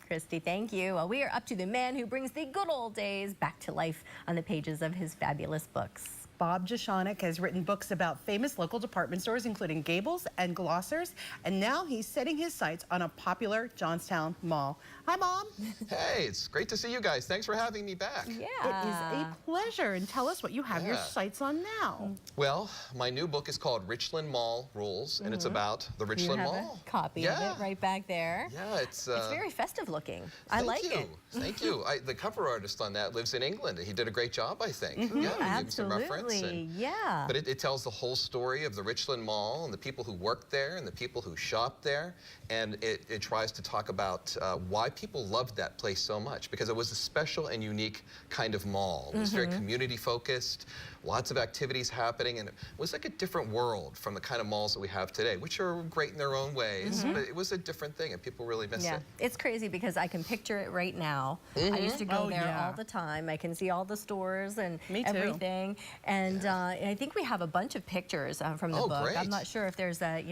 Christy, thank you. Well, we are up to the man who brings the good old days back to life on the pages of his fabulous books. Bob Jeschonek has written books about famous local department stores, including Gables and Glossers, and now he's setting his sights on a popular Johnstown mall. Hi, Bob. Hey, it's great to see you guys. Thanks for having me back. Yeah. It is a pleasure. And tell us what you have your sights on now. Well, my new book is called Richland Mall Rules, and it's about the Richland Mall. You have a copy of it right back there. Yeah, it's very festive looking. I like it. Thank you. The cover artist on that lives in England. He did a great job, I think. Yeah, absolutely. Yeah. But it tells the whole story of the Richland Mall and the people who work there and the people who shop there. And it tries to talk about why people loved that place so much, because it was a special and unique kind of mall. It was very community focused, lots of activities happening, and it was like a different world from the kind of malls that we have today, which are great in their own ways, but it was a different thing and people really miss it. It's crazy because I can picture it right now. I used to go there all the time. I can see all the stores and everything. And I think we have a bunch of pictures from the book. Great. I'm not sure if there's a,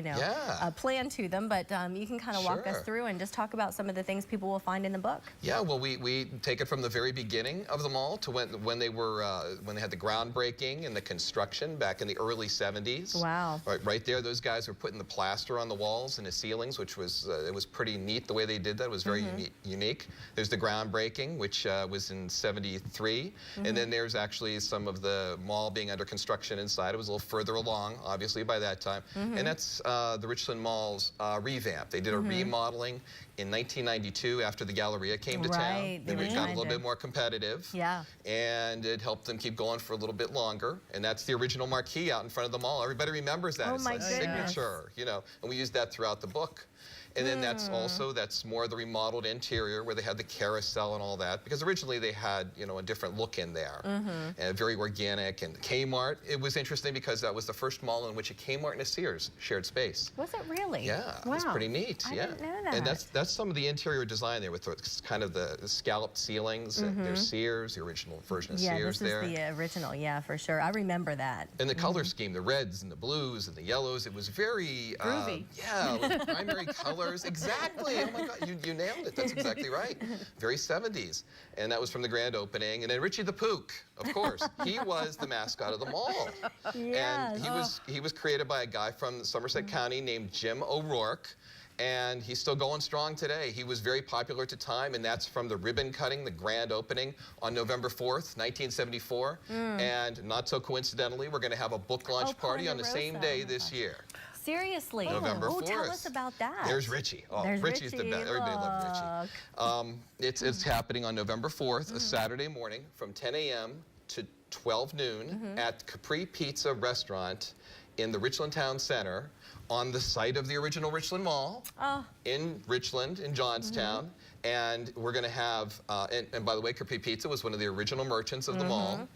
a plan to them, but you can kind of walk us through and just talk about some of the things people will find in the book. Yeah, well, we take it from the very beginning of the mall to when they had the groundbreaking and the construction back in the early 70s. Wow. Right there, those guys were putting the plaster on the walls and the ceilings, which was it was pretty neat the way they did that. It was very unique. There's the groundbreaking, which was in '73, and then there's actually some of the mall being under construction inside. It was a little further along, obviously, by that time. And that's the Richland Mall's revamp. They did a remodeling in 1992 after the Galleria came to town. They got a little bit more competitive. And it helped them keep going for a little bit longer. And that's the original marquee out in front of the mall. Everybody remembers that. Oh, it's my like signature, and we used that throughout the book. And then that's more the remodeled interior where they had the carousel and all that, because originally they had, a different look in there, and very organic. And Kmart, it was interesting because that was the first mall in which a Kmart and a Sears shared space. Was it really? Yeah, it was pretty neat. I didn't know that. And that's some of the interior design there with the, kind of the scalloped ceilings. And there's Sears, the original version of Sears there. Yeah, this is the original, yeah, for sure. I remember that. And the color scheme, the reds and the blues and the yellows, it was very groovy. With primary colors. Exactly. Oh my God, you nailed it. That's exactly right. Very 70s. And that was from the grand opening. And then Richie the Pook, of course. He was the mascot of the mall. And he was created by a guy from Somerset County named Jim O'Rourke. And he's still going strong today. He was very popular at the time, and that's from the ribbon cutting, the grand opening on November 4th, 1974. And not so coincidentally, we're going to have a book launch party on the same day this year. Seriously? November 4th. Tell us about that. There's Richie. Oh, Richie's the best. Everybody loves Richie. It's happening on November 4th, a Saturday morning, from 10 a.m. to 12 noon at Capri Pizza Restaurant in the Richland Town Center, on the site of the original Richland Mall in Richland, in Johnstown. And we're going to have, and by the way, Capri Pizza was one of the original merchants of the mall.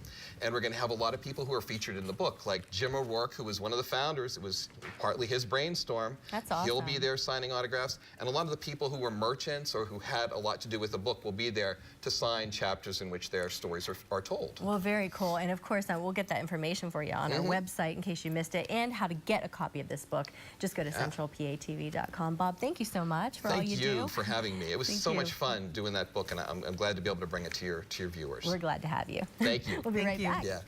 And we're going to have a lot of people who are featured in the book, like Jim O'Rourke, who was one of the founders. It was partly his brainstorm. That's awesome. He'll be there signing autographs. And a lot of the people who were merchants or who had a lot to do with the book will be there to sign chapters in which their stories are told. Well, very cool. And of course, we'll get that information for you on our website in case you missed it, and how to get a copy of this book. Just go to centralpatv.com. Bob, thank you so much for all you do. Thank you for having me. It was so much fun doing that book, and I'm glad to be able to bring it to your viewers. We're glad to have you. Thank you. We'll be right back. Yeah.